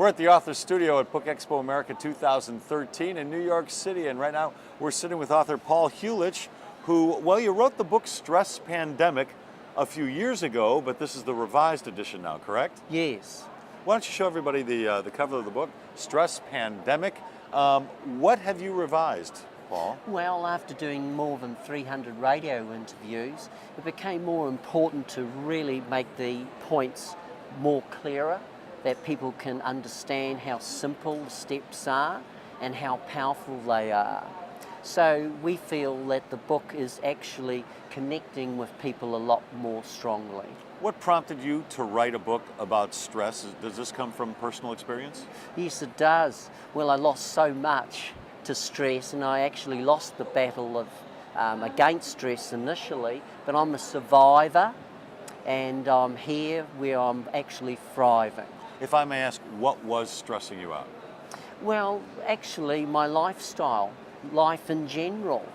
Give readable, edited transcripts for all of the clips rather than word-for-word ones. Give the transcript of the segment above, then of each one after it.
We're at the Author Studio at BookExpo America 2013 in New York City, and right now we're sitting with author Paul Huljich, who, well, you wrote the book Stress Pandemic a few years ago, but this is the revised edition now, correct? Yes. Why don't you show everybody the cover of the book, Stress Pandemic. What have you revised, Paul? Well, after doing more than 300 radio interviews, it became more important to really make the points more clearer, that people can understand how simple the steps are and how powerful they are. So we feel that the book is actually connecting with people a lot more strongly. What prompted you to write a book about stress? Does this come from personal experience? Yes, it does. Well, I lost so much to stress, and I actually lost the battle of against stress initially, but I'm a survivor, and I'm here where I'm actually thriving. If I may ask, what was stressing you out? Well, actually my lifestyle, life in general.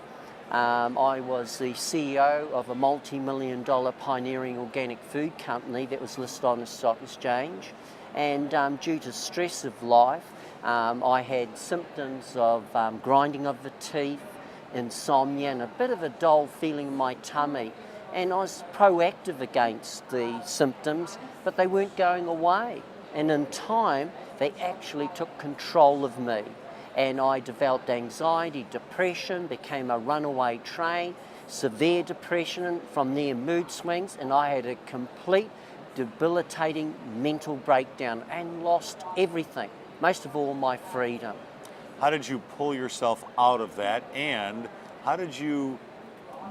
I was the CEO of a multi-million-dollar pioneering organic food company that was listed on the stock exchange, and due to stress of life, I had symptoms of grinding of the teeth, insomnia, and a bit of a dull feeling in my tummy. And I was proactive against the symptoms, but they weren't going away. And in time, they actually took control of me. And I developed anxiety, depression, became a runaway train, severe depression, from there mood swings, and I had a complete debilitating mental breakdown and lost everything, most of all my freedom. How did you pull yourself out of that, and how did you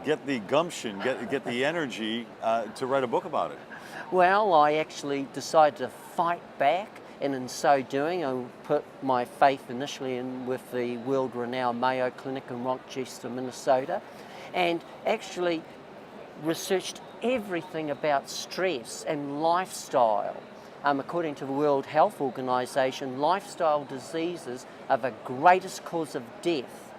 get the gumption, get the energy to write a book about it? Well, I actually decided to fight back, and in so doing I put my faith initially in with the world-renowned Mayo Clinic in Rochester, Minnesota, and actually researched everything about stress and lifestyle. According to the World Health Organization, lifestyle diseases are the greatest cause of death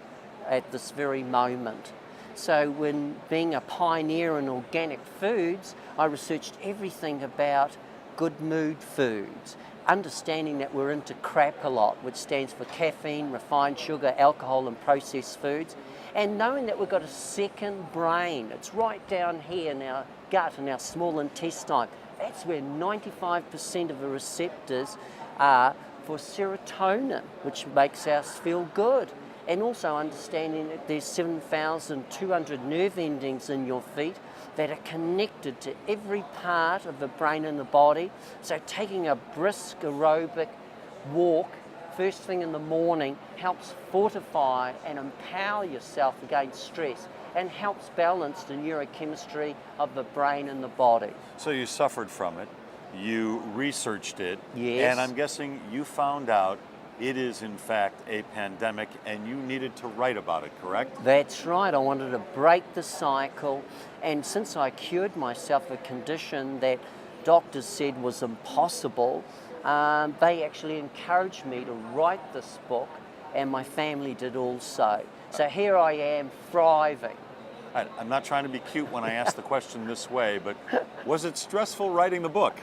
at this very moment. So when being a pioneer in organic foods, I researched everything about good mood foods, understanding that we're into CRAP a lot, which stands for caffeine, refined sugar, alcohol and processed foods, and knowing that we've got a second brain. It's right down here in our gut, in our small intestine. That's where 95% of the receptors are for serotonin, which makes us feel good. And also understanding that there's 7,200 nerve endings in your feet that are connected to every part of the brain and the body. So taking a brisk aerobic walk first thing in the morning helps fortify and empower yourself against stress and helps balance the neurochemistry of the brain and the body. So you suffered from it, you researched it, yes, and I'm guessing you found out it is in fact a pandemic and you needed to write about it, correct? That's right. I wanted to break the cycle, and since I cured myself of a condition that doctors said was impossible, they actually encouraged me to write this book, and my family did also. So here I am, thriving. I'm not trying to be cute when I ask the question this way, but was it stressful writing the book?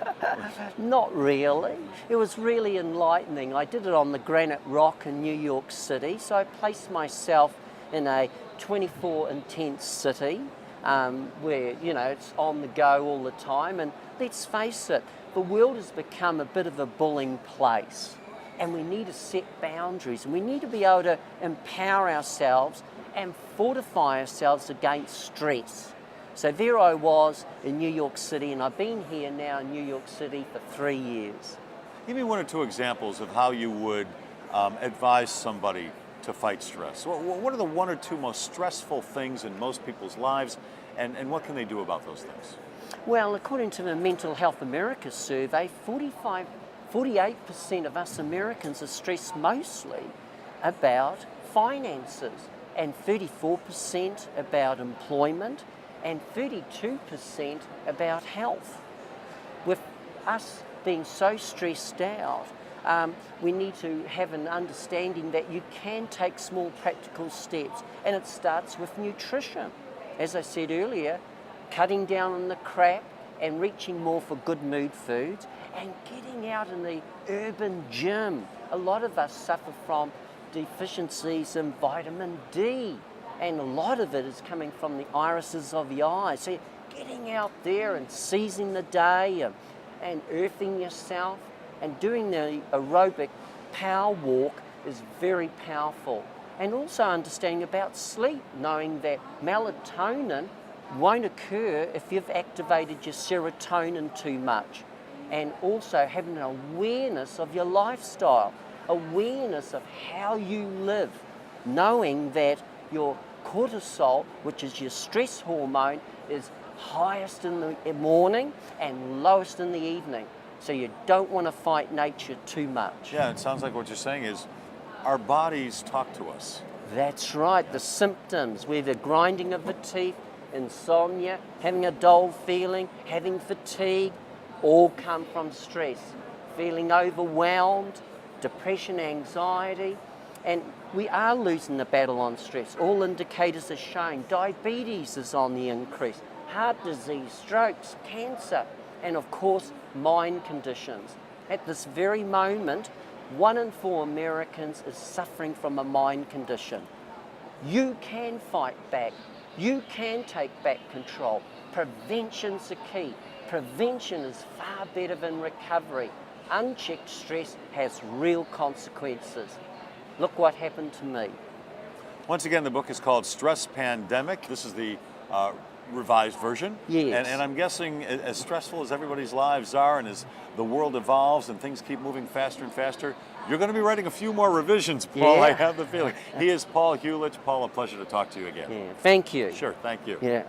Not really. It was really enlightening. I did it on the granite rock in New York City, so I placed myself in a 24 intense city where, you know, it's on the go all the time. And let's face it, the world has become a bit of a bullying place, and we need to set boundaries, and we need to be able to empower ourselves and fortify ourselves against stress. So there I was in New York City, and I've been here now in New York City for 3 years. Give me one or two examples of how you would advise somebody to fight stress. What are the one or two most stressful things in most people's lives, and what can they do about those things? Well, according to the Mental Health America survey, 48% of us Americans are stressed mostly about finances, and 34% about employment, and 32% about health. With us being so stressed out, we need to have an understanding that you can take small practical steps, and it starts with nutrition. As I said earlier, cutting down on the crap and reaching more for good mood foods, and getting out in the urban gym. A lot of us suffer from deficiencies in vitamin D, and a lot of it is coming from the irises of the eye. So getting out there and seizing the day and earthing yourself and doing the aerobic power walk is very powerful. And also understanding about sleep, knowing that melatonin won't occur if you've activated your serotonin too much. And also having an awareness of your lifestyle, awareness of how you live, knowing that your cortisol, which is your stress hormone, is highest in the morning and lowest in the evening. So you don't want to fight nature too much. Yeah, it sounds like what you're saying is our bodies talk to us. That's right. The symptoms, whether grinding of the teeth, insomnia, having a dull feeling, having fatigue, all come from stress. Feeling overwhelmed, depression, anxiety, and we are losing the battle on stress. All indicators are showing diabetes is on the increase, heart disease, strokes, cancer, and of course, mind conditions. At this very moment, 1 in 4 Americans is suffering from a mind condition. You can fight back. You can take back control. Prevention's the key. Prevention is far better than recovery. Unchecked stress has real consequences. Look what happened to me. Once again, the book is called Stress Pandemic. This is the revised version. Yes. And I'm guessing as stressful as everybody's lives are and as the world evolves and things keep moving faster and faster, you're going to be writing a few more revisions, Paul. Yeah. I have the feeling. He is Paul Huljich. Paul, a pleasure to talk to you again. Yeah. Thank you. Sure, thank you. Yeah.